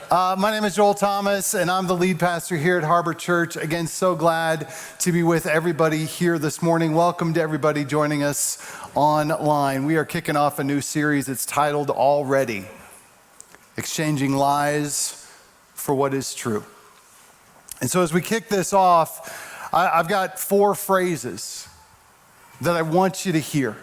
My name is Joel Thomas, and I'm the lead pastor here at Harbor Church. Again, so glad to be with everybody here this morning. Welcome to everybody joining us online. We are kicking off a new series. It's titled Already, Exchanging Lies for What is True. And so as we kick this off, I've got 4 phrases that I want you to hear.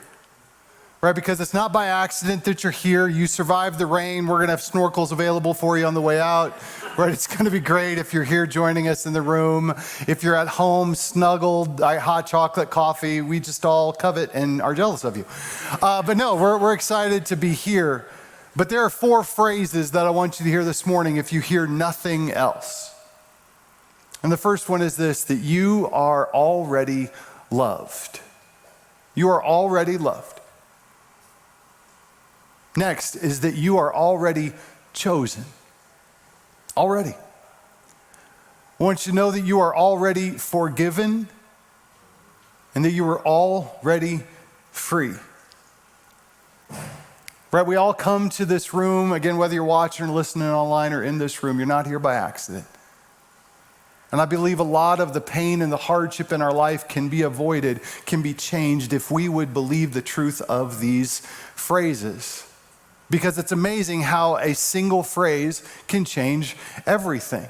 Right, because it's not by accident that you're here. You survived the rain. We're going to have snorkels available for you on the way out. Right, it's going to be great if you're here joining us in the room. If you're at home, snuggled, hot chocolate, coffee, we just all covet and are jealous of you. But no, we're excited to be here. But there are 4 phrases that I want you to hear this morning if you hear nothing else. And the first one is this, that you are already loved. You are already loved. Next is that you are already chosen. Already. I want you to know that you are already forgiven and that you are already free. Right? We all come to this room, again, whether you're watching or listening online or in this room, you're not here by accident. And I believe a lot of the pain and the hardship in our life can be avoided, can be changed if we would believe the truth of these phrases. Because it's amazing how a single phrase can change everything.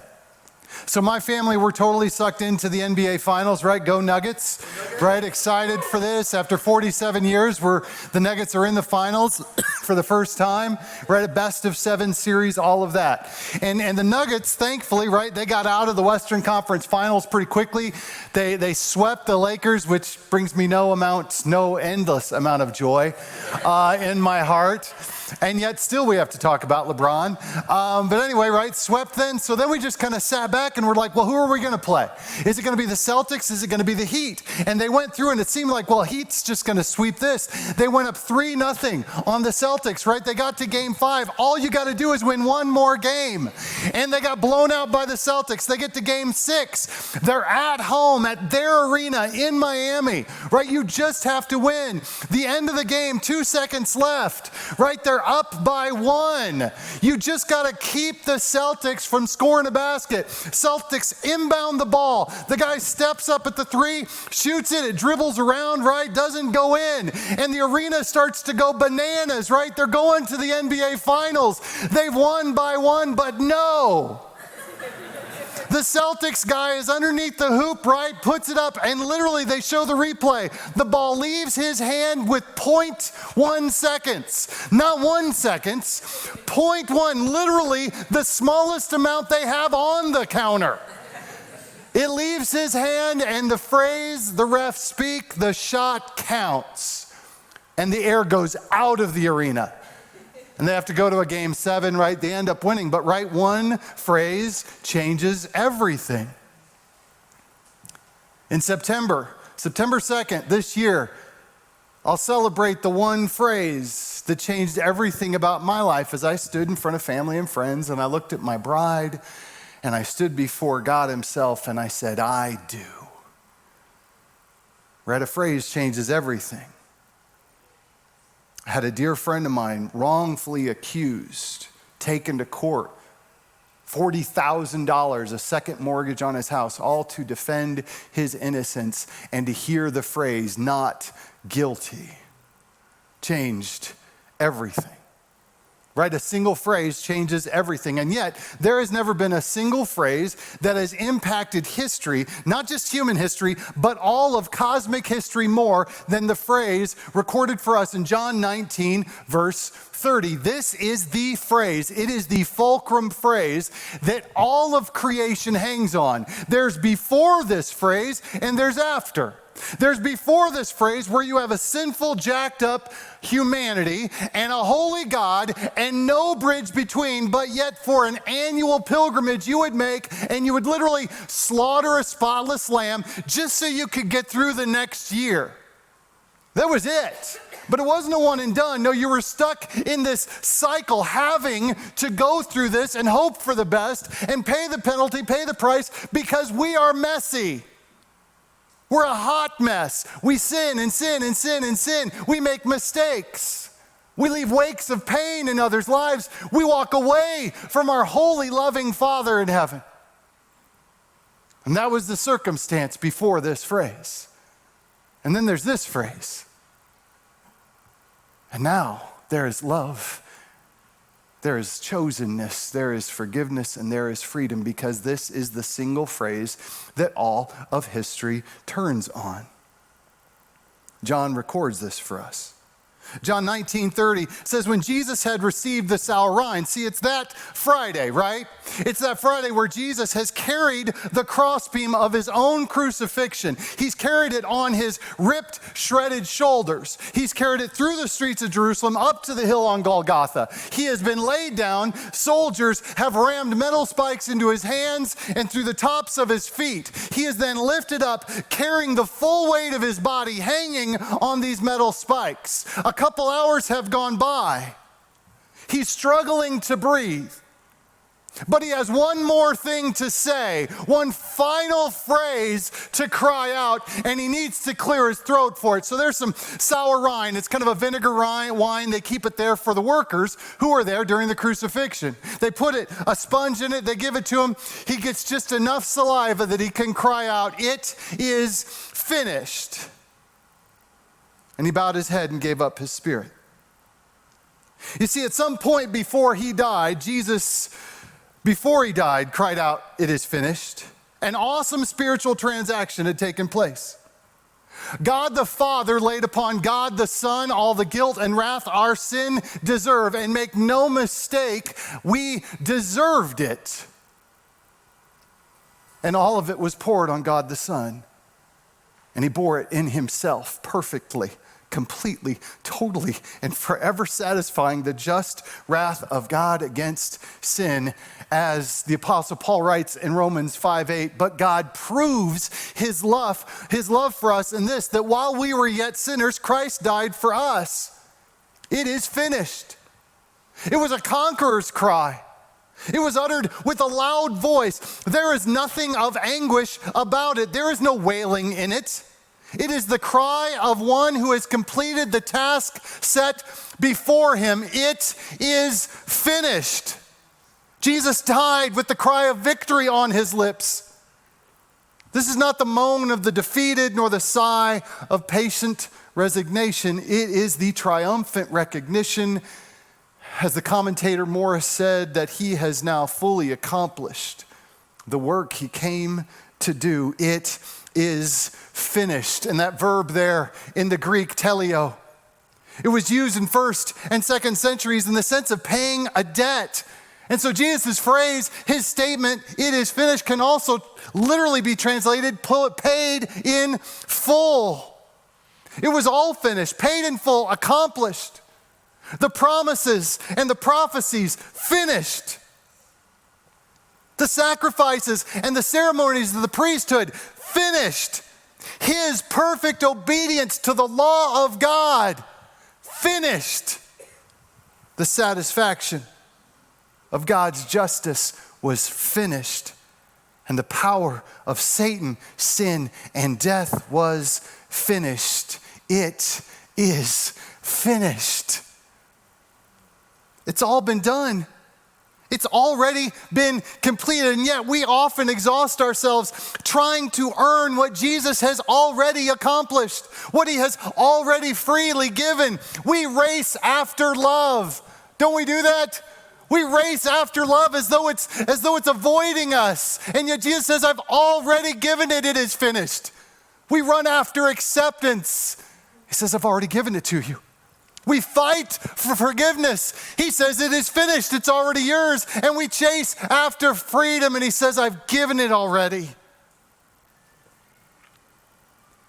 So my family, we're totally sucked into the NBA Finals, right? Go Nuggets, right? Excited for this. After 47 years, the Nuggets are in the finals for the first time, right? A best of 7 series, all of that. And the Nuggets, thankfully, right, they got out of the Western Conference Finals pretty quickly. They swept the Lakers, which brings me no endless amount of joy in my heart. And yet still we have to talk about LeBron. But anyway, right, swept then. So then we just kind of sat back and we're like, well, who are we going to play? Is it going to be the Celtics? Is it going to be the Heat? And they went through and it seemed like, well, Heat's just going to sweep this. They went up 3-0 on the Celtics, right? They got to game 5. All you got to do is win one more game. And they got blown out by the Celtics. They get to game 6. They're at home at their arena in Miami, right? You just have to win. The end of the game, 2 seconds left, right? They're up by 1. You just got to keep the Celtics from scoring a basket. Celtics inbound the ball. The guy steps up at the 3, shoots it. It dribbles around, right? Doesn't go in. And the arena starts to go bananas, right? They're going to the NBA Finals. They've won by 1, but no. The Celtics guy is underneath the hoop, right? Puts it up, and literally they show the replay. The ball leaves his hand with 0.1 seconds. Not 1 second, 0.1, literally the smallest amount they have on the counter. It leaves his hand, and the phrase the refs speak, the shot counts. And the air goes out of the arena. And they have to go to a game 7, right? They end up winning. But, right, one phrase changes everything. In September 2nd this year, I'll celebrate the one phrase that changed everything about my life as I stood in front of family and friends and I looked at my bride and I stood before God himself and I said, I do. Right? A phrase changes everything. I had a dear friend of mine wrongfully accused, taken to court, $40,000, a second mortgage on his house, all to defend his innocence and to hear the phrase, not guilty, changed everything. Right? A single phrase changes everything. And yet, there has never been a single phrase that has impacted history, not just human history, but all of cosmic history more than the phrase recorded for us in John 19, verse 30. This is the phrase, it is the fulcrum phrase that all of creation hangs on. There's before this phrase and there's after. There's before this phrase where you have a sinful, jacked up humanity and a holy God and no bridge between, but yet for an annual pilgrimage you would make and you would literally slaughter a spotless lamb just so you could get through the next year. That was it. But it wasn't a one and done. No, you were stuck in this cycle having to go through this and hope for the best and pay the penalty, pay the price because we are messy. We're a hot mess. We sin and sin and sin and sin. We make mistakes. We leave wakes of pain in others' lives. We walk away from our holy, loving Father in heaven. And that was the circumstance before this phrase. And then there's this phrase. And now there is love. There is chosenness, there is forgiveness, and there is freedom, because this is the single phrase that all of history turns on. John records this for us. John 19:30 says, when Jesus had received the sour wine, see, it's that Friday, right? It's that Friday where Jesus has carried the crossbeam of his own crucifixion. He's carried it on his ripped, shredded shoulders. He's carried it through the streets of Jerusalem up to the hill on Golgotha. He has been laid down. Soldiers have rammed metal spikes into his hands and through the tops of his feet. He is then lifted up, carrying the full weight of his body, hanging on these metal spikes. A couple hours have gone by. He's struggling to breathe. But he has one more thing to say, one final phrase to cry out, and he needs to clear his throat for it. So there's some sour wine. It's kind of a vinegar wine. They keep it there for the workers who are there during the crucifixion. They put a sponge in it. They give it to him. He gets just enough saliva that he can cry out, "It is finished." And he bowed his head and gave up his spirit. You see, at some point before he died, Jesus, before he died, cried out, "It is finished." An awesome spiritual transaction had taken place. God the Father laid upon God the Son all the guilt and wrath our sin deserve. And make no mistake, we deserved it. And all of it was poured on God the Son. And he bore it in himself perfectly, completely, totally, and forever satisfying the just wrath of God against sin. As the Apostle Paul writes in Romans 5:8, but God proves his love for us in this, that while we were yet sinners, Christ died for us. It is finished. It was a conqueror's cry. It was uttered with a loud voice. There is nothing of anguish about it. There is no wailing in it. It is the cry of one who has completed the task set before him. It is finished. Jesus died with the cry of victory on his lips. This is not the moan of the defeated, nor the sigh of patient resignation. It is the triumphant recognition, as the commentator Morris said, that he has now fully accomplished the work he came to do. It is finished. And that verb there in the Greek, teleo, it was used in 1st and 2nd centuries in the sense of paying a debt. And so Jesus' phrase, his statement, "It is finished," can also literally be translated, paid in full. It was all finished, paid in full, accomplished. The promises and the prophecies finished. The sacrifices and the ceremonies of the priesthood finished. His perfect obedience to the law of God finished. The satisfaction of God's justice was finished. And the power of Satan, sin, and death was finished. It is finished. It's all been done. It's already been completed, and yet we often exhaust ourselves trying to earn what Jesus has already accomplished, what he has already freely given. We race after love. Don't we do that? We race after love as though it's avoiding us. And yet Jesus says, "I've already given it. It is finished." We run after acceptance. He says, "I've already given it to you." We fight for forgiveness. He says, "It is finished. It's already yours." And we chase after freedom. And he says, "I've given it already."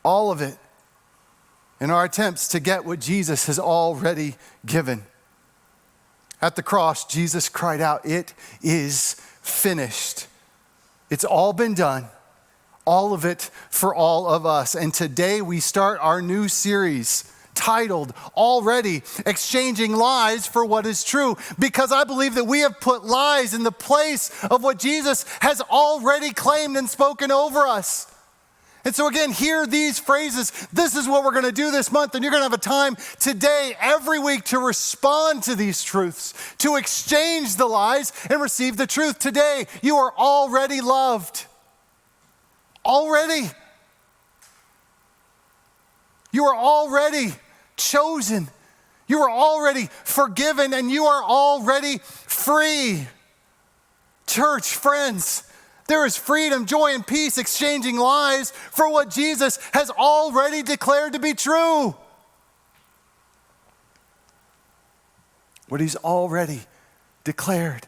All of it in our attempts to get what Jesus has already given. At the cross, Jesus cried out, "It is finished." It's all been done. All of it for all of us. And today we start our new series titled already, Exchanging Lies for What is True, because I believe that we have put lies in the place of what Jesus has already claimed and spoken over us. And so again, hear these phrases. This is what we're going to do this month, and you're going to have a time today, every week, to respond to these truths, to exchange the lies and receive the truth. Today, you are already loved. Already. You are already chosen. You are already forgiven, and you are already free. Church, friends, there is freedom, joy, and peace exchanging lies for what Jesus has already declared to be true. What he's already declared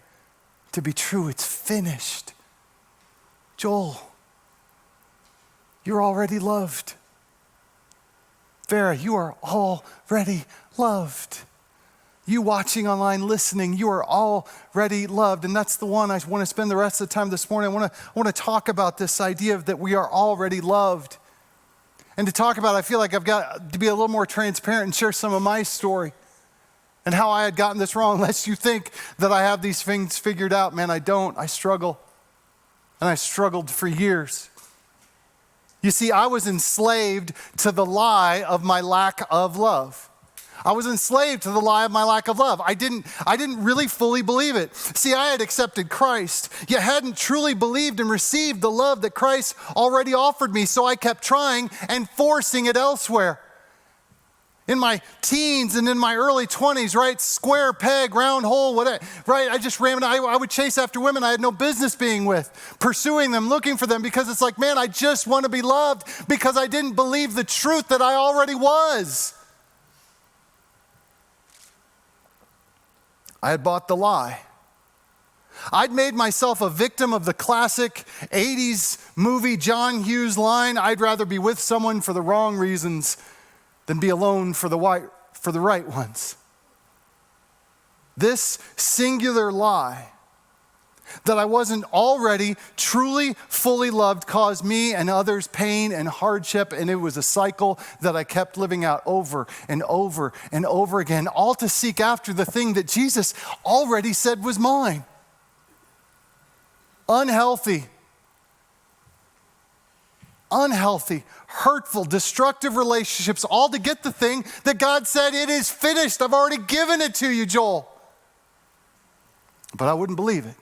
to be true, it's finished. Joel, you're already loved. Vera, you are already loved. You watching online, listening, you are already loved. And that's the one I want to spend the rest of the time this morning. I want to talk about this idea of that we are already loved. And to talk about it, I feel like I've got to be a little more transparent and share some of my story and how I had gotten this wrong. Lest you think that I have these things figured out. Man, I don't. I struggle. And I struggled for years. You see, I was enslaved to the lie of my lack of love. I was enslaved to the lie of my lack of love. I didn't really fully believe it. See, I had accepted Christ, yet hadn't truly believed and received the love that Christ already offered me, so I kept trying and forcing it elsewhere. In my teens and in my early 20s, right, square peg, round hole, whatever, right, I just ran, I would chase after women I had no business being with, pursuing them, looking for them, because it's like, man, I just want to be loved because I didn't believe the truth that I already was. I had bought the lie. I'd made myself a victim of the classic 80s movie John Hughes line, I'd rather be with someone for the wrong reasons than be alone for the right ones. This singular lie that I wasn't already truly, fully loved caused me and others pain and hardship, and it was a cycle that I kept living out over and over and over again, all to seek after the thing that Jesus already said was mine. Unhealthy, hurtful, destructive relationships, all to get the thing that God said, it is finished. I've already given it to you, Joel. But I wouldn't believe it.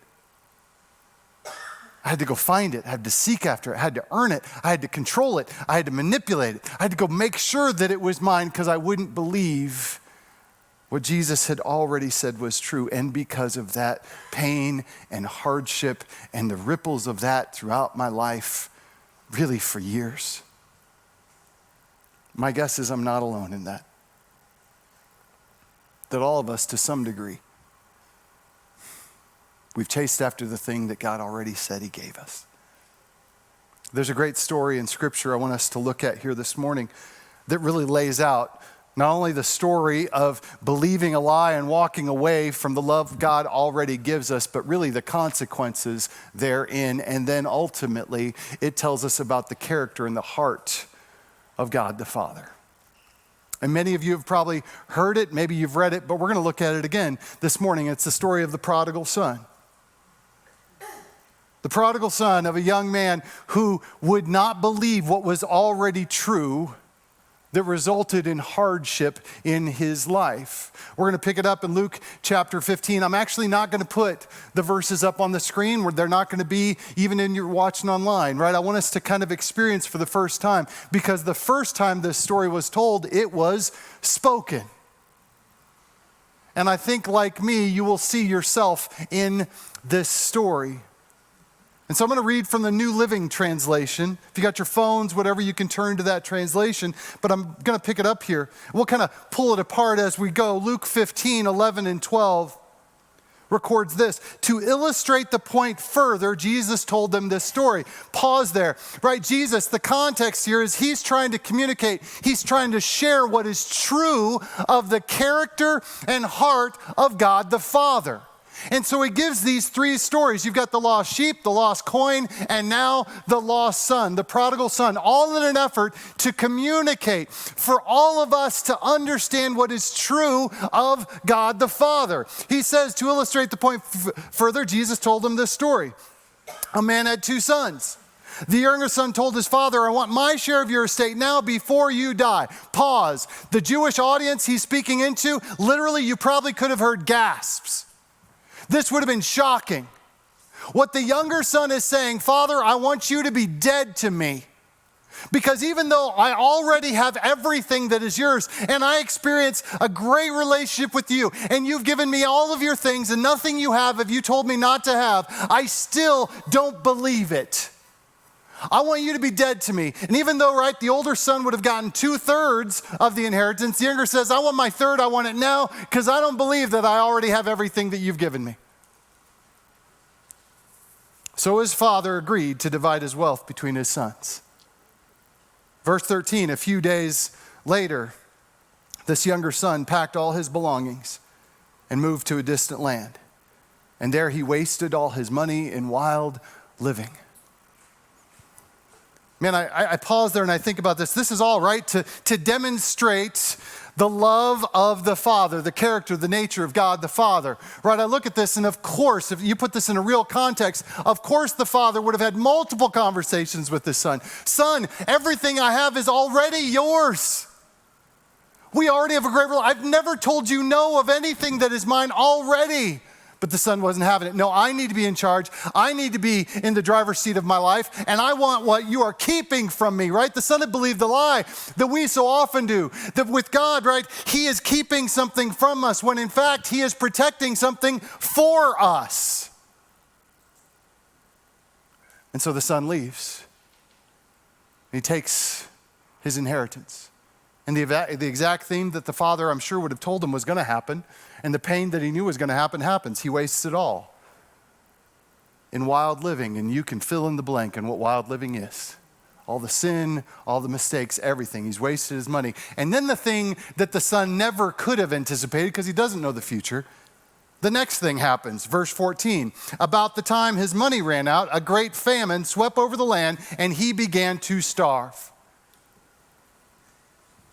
I had to go find it. I had to seek after it. I had to earn it. I had to control it. I had to manipulate it. I had to go make sure that it was mine because I wouldn't believe what Jesus had already said was true. And because of that pain and hardship and the ripples of that throughout my life, really for years, my guess is I'm not alone in that. That all of us, to some degree, we've chased after the thing that God already said he gave us. There's a great story in Scripture I want us to look at here this morning that really lays out not only the story of believing a lie and walking away from the love God already gives us, but really the consequences therein. And then ultimately, it tells us about the character and the heart of God the Father. And many of you have probably heard it, maybe you've read it, but we're going to look at it again this morning. It's the story of the prodigal son. The prodigal son of a young man who would not believe what was already true that resulted in hardship in his life. We're going to pick it up in Luke chapter 15. I'm actually not going to put the verses up on the screen where they're not going to be even in your watching online, right? I want us to kind of experience for the first time, because the first time this story was told, it was spoken. And I think, like me, you will see yourself in this story. And so I'm going to read from the New Living Translation. If you got your phones, whatever, you can turn to that translation. But I'm going to pick it up here. We'll kind of pull it apart as we go. Luke 15, 11, and 12 records this. To illustrate the point further, Jesus told them this story. Pause there. Right, Jesus, the context here is he's trying to communicate. He's trying to share what is true of the character and heart of God the Father. And so he gives these three stories. You've got the lost sheep, the lost coin, and now the lost son, the prodigal son, all in an effort to communicate for all of us to understand what is true of God the Father. He says, to illustrate the point further, Jesus told them this story. A man had two sons. The younger son told his father, I want my share of your estate now before you die. Pause. The Jewish audience he's speaking into, literally, you probably could have heard gasps. This would have been shocking. What the younger son is saying, Father, I want you to be dead to me. Because even though I already have everything that is yours, and I experience a great relationship with you, and you've given me all of your things, and nothing you have you told me not to have, I still don't believe it. I want you to be dead to me. And even though, right, the older son would have gotten 2/3 of the inheritance, the younger says, I want my third, I want it now, because I don't believe that I already have everything that you've given me. So his father agreed to divide his wealth between his sons. Verse 13, a few days later, this younger son packed all his belongings and moved to a distant land. And there he wasted all his money in wild living. Man, I pause there and I think about this. This is all right to demonstrate the love of the Father, the character, the nature of God the Father. Right, I look at this and of course, if you put this in a real context, of course the Father would have had multiple conversations with his son. Son, everything I have is already yours. We already have a great relationship. I've never told you no of anything that is mine already. But the son wasn't having it. No, I need to be in charge. I need to be in the driver's seat of my life, and I want what you are keeping from me, right? The son had believed the lie that we so often do, that with God, right, he is keeping something from us when in fact he is protecting something for us. And so the son leaves. He takes his inheritance. And the exact thing that the father, I'm sure, would have told him was going to happen, and the pain that he knew was going to happen happens. He wastes it all in wild living, and you can fill in the blank on what wild living is. All the sin, all the mistakes, everything. He's wasted his money. And then the thing that the son never could have anticipated, because he doesn't know the future, the next thing happens. Verse 14, about the time his money ran out, a great famine swept over the land, and he began to starve.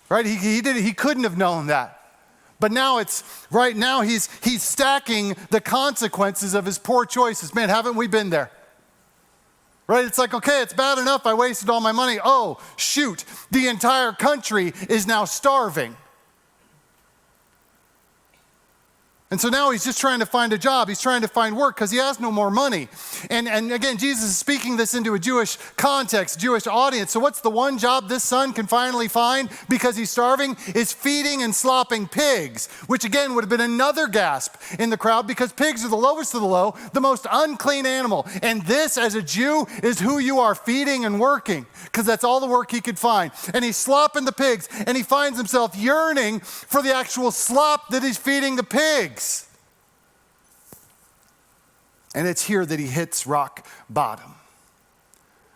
Right? He couldn't have known that. But now he's stacking the consequences of his poor choices. Man, haven't we been there? Right? It's like, okay, it's bad enough I wasted all my money. Oh, shoot, the entire country is now starving. And so now he's just trying to find a job. He's trying to find work because he has no more money. And again, Jesus is speaking this into a Jewish context, Jewish audience. So what's the one job this son can finally find because he's starving? Is feeding and slopping pigs, which again would have been another gasp in the crowd because pigs are the lowest of the low, the most unclean animal. And this, as a Jew, is who you are feeding and working because that's all the work he could find. And he's slopping the pigs and he finds himself yearning for the actual slop that he's feeding the pigs. And it's here that he hits rock bottom.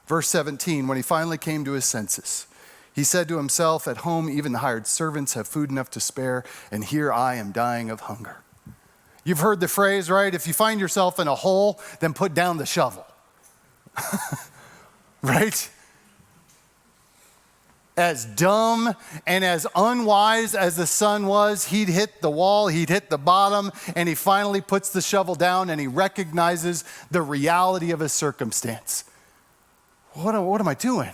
Verse 17, when he finally came to his senses, he said to himself, at home even the hired servants have food enough to spare, and here I am dying of hunger. You've heard the phrase, right? If you find yourself in a hole, then put down the shovel. Right? As dumb and as unwise as the son was, he'd hit the wall, he'd hit the bottom, and he finally puts the shovel down and he recognizes the reality of his circumstance. What am I doing?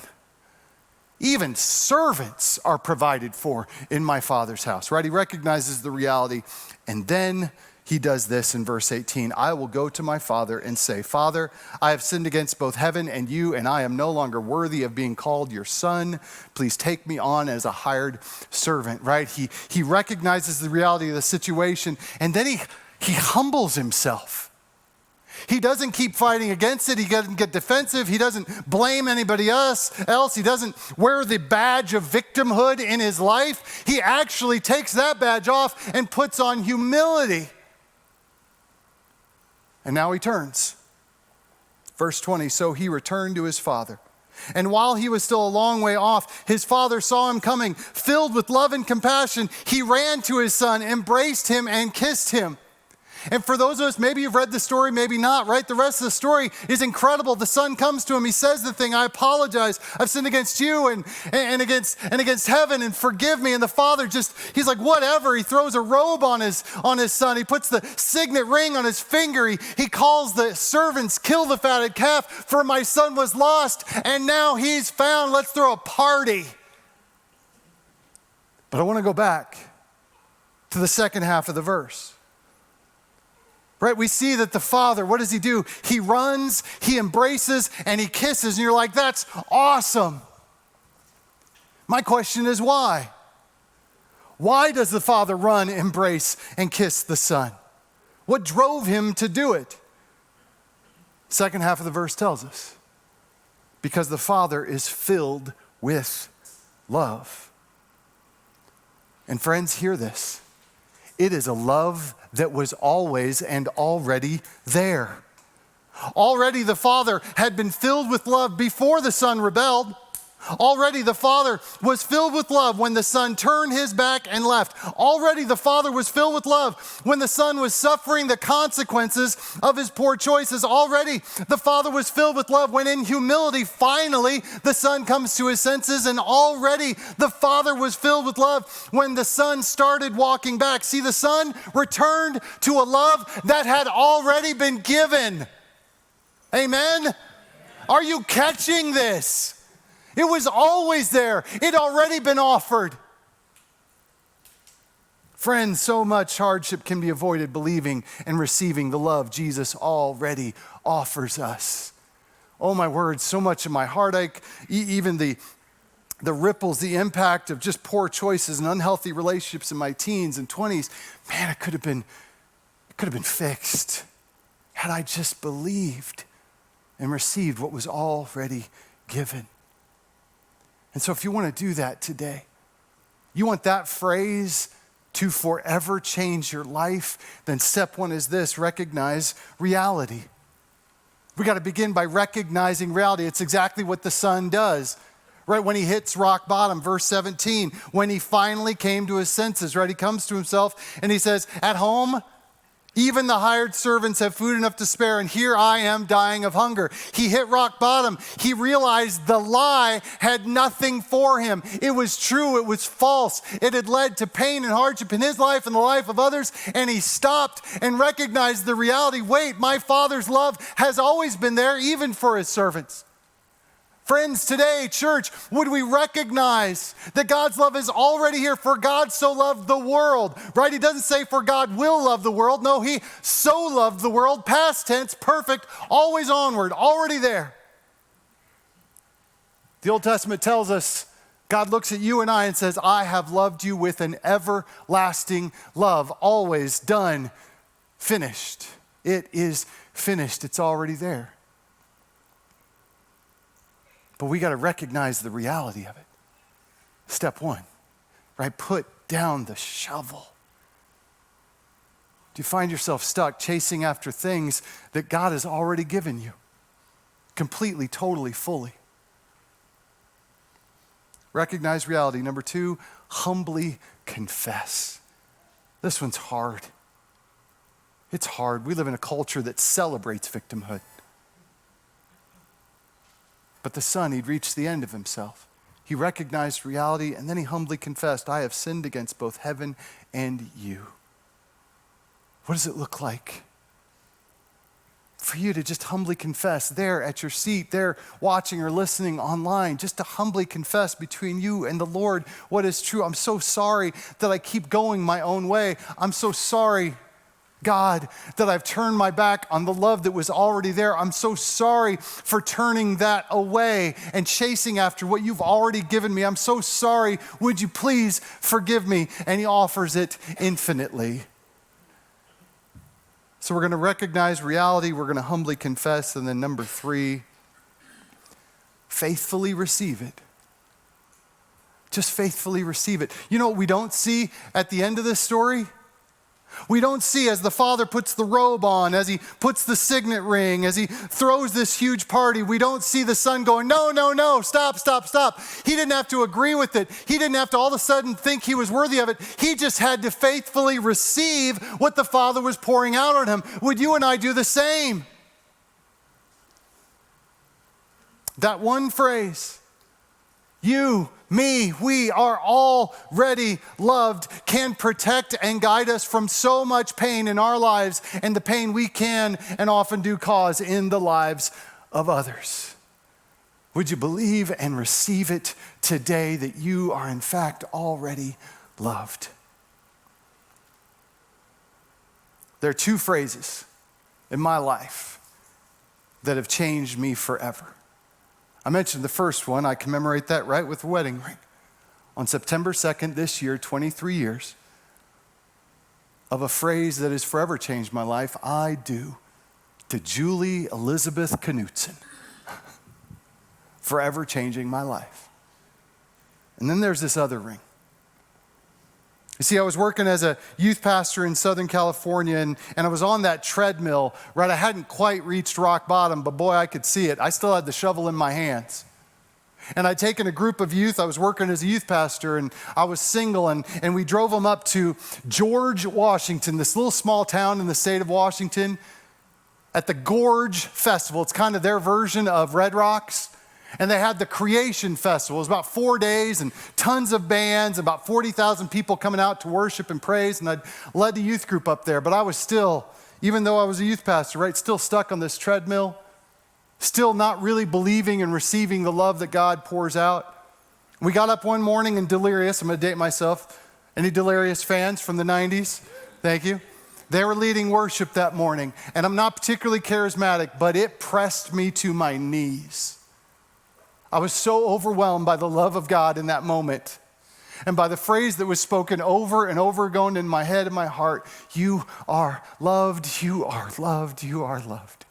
Even servants are provided for in my Father's house, right? He recognizes the reality, and then he does this in verse 18. I will go to my father and say, Father, I have sinned against both heaven and you, and I am no longer worthy of being called your son. Please take me on as a hired servant, right? He recognizes the reality of the situation, and then he humbles himself. He doesn't keep fighting against it. He doesn't get defensive. He doesn't blame anybody else. He doesn't wear the badge of victimhood in his life. He actually takes that badge off and puts on humility. And now he turns. Verse 20, so he returned to his father. And while he was still a long way off, his father saw him coming. Filled with love and compassion, he ran to his son, embraced him, and kissed him. And for those of us, maybe you've read the story, maybe not, right? The rest of the story is incredible. The son comes to him. He says the thing, I apologize. I've sinned against you and against heaven, and forgive me. And the father he's like, whatever. He throws a robe on his son. He puts the signet ring on his finger. He calls the servants, kill the fatted calf, for my son was lost and now he's found. Let's throw a party. But I want to go back to the second half of the verse. Right? We see that the father, what does he do? He runs, he embraces, and he kisses. And you're like, that's awesome. My question is why? Why does the father run, embrace, and kiss the son? What drove him to do it? Second half of the verse tells us. Because the father is filled with love. And friends, hear this. It is a love that was always and already there. Already the father had been filled with love before the son rebelled. Already the father was filled with love when the son turned his back and left. Already the father was filled with love when the son was suffering the consequences of his poor choices. Already the father was filled with love when in humility, finally, the son comes to his senses. And already the father was filled with love when the son started walking back. See, the son returned to a love that had already been given. Amen? Are you catching this? It was always there. It had already been offered. Friends, so much hardship can be avoided believing and receiving the love Jesus already offers us. Oh my word, so much of my heartache, even the ripples, the impact of just poor choices and unhealthy relationships in my teens and 20s, man, it could have been fixed had I just believed and received what was already given. And so if you want to do that today, you want that phrase to forever change your life, then step one is this: recognize reality. We got to begin by recognizing reality. It's exactly what the son does, right? When he hits rock bottom, verse 17, when he finally came to his senses, right? He comes to himself and he says, at home, even the hired servants have food enough to spare, and here I am dying of hunger. He hit rock bottom. He realized the lie had nothing for him. It was true. It was false. It had led to pain and hardship in his life and the life of others, and he stopped and recognized the reality. Wait, my Father's love has always been there, even for his servants. Friends, today, church, would we recognize that God's love is already here? For God so loved the world, right? He doesn't say for God will love the world. No, he so loved the world, past tense, perfect, always onward, already there. The Old Testament tells us God looks at you and I and says, I have loved you with an everlasting love, always done, finished. It is finished. It's already there. But we got to recognize the reality of it. Step one, right? Put down the shovel. Do you find yourself stuck chasing after things that God has already given you? Completely, totally, fully. Recognize reality. Number two, humbly confess. This one's hard. It's hard. We live in a culture that celebrates victimhood. But the son, he'd reached the end of himself. He recognized reality, and then he humbly confessed, I have sinned against both heaven and you. What does it look like for you to just humbly confess there at your seat, there watching or listening online, just to humbly confess between you and the Lord what is true? I'm so sorry that I keep going my own way. I'm so sorry, God, that I've turned my back on the love that was already there. I'm so sorry for turning that away and chasing after what you've already given me. I'm so sorry. Would you please forgive me? And he offers it infinitely. So we're going to recognize reality. We're going to humbly confess. And then number three, faithfully receive it. Just faithfully receive it. You know what we don't see at the end of this story? We don't see as the Father puts the robe on, as he puts the signet ring, as he throws this huge party, we don't see the Son going, no, no, no, stop, stop, stop. He didn't have to agree with it. He didn't have to all of a sudden think he was worthy of it. He just had to faithfully receive what the Father was pouring out on him. Would you and I do the same? That one phrase, you, me, we are already loved, can protect and guide us from so much pain in our lives and the pain we can and often do cause in the lives of others. Would you believe and receive it today that you are in fact already loved? There are two phrases in my life that have changed me forever. I mentioned the first one. I commemorate that right with a wedding ring. On September 2nd this year, 23 years of a phrase that has forever changed my life, I do, to Julie Elizabeth Knutson. Forever changing my life. And then there's this other ring. You see, I was working as a youth pastor in Southern California, and I was on that treadmill, right? I hadn't quite reached rock bottom, but boy, I could see it. I still had the shovel in my hands. And I'd taken a group of youth. I was working as a youth pastor, and I was single, and we drove them up to George, Washington, this little small town in the state of Washington, at the Gorge Festival. It's kind of their version of Red Rocks. And they had the Creation Festival. It was about 4 days and tons of bands, about 40,000 people coming out to worship and praise. And I'd led the youth group up there, but I was still, even though I was a youth pastor, right, still stuck on this treadmill, still not really believing and receiving the love that God pours out. We got up one morning in Delirious. I'm going to date myself. Any Delirious fans from the 90s? Thank you. They were leading worship that morning. And I'm not particularly charismatic, but it pressed me to my knees. I was so overwhelmed by the love of God in that moment and by the phrase that was spoken over and over again in my head and my heart, you are loved, you are loved, you are loved.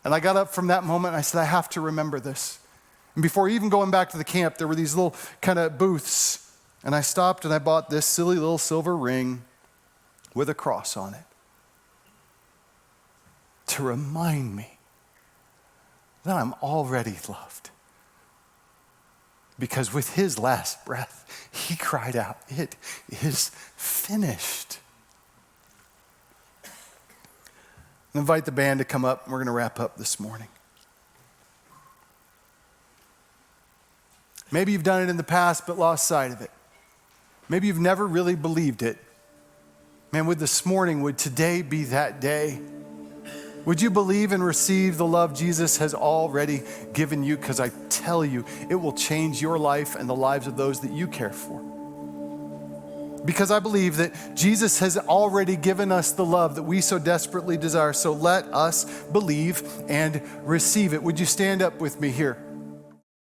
And I got up from that moment and I said, I have to remember this. And before even going back to the camp, there were these little kind of booths. And I stopped and I bought this silly little silver ring with a cross on it to remind me that I'm already loved. Because with his last breath, he cried out, it is finished. I invite the band to come up, and we're going to wrap up this morning. Maybe you've done it in the past but lost sight of it. Maybe you've never really believed it. Man, would today be that day? Would you believe and receive the love Jesus has already given you? Because I tell you, it will change your life and the lives of those that you care for. Because I believe that Jesus has already given us the love that we so desperately desire. So let us believe and receive it. Would you stand up with me here?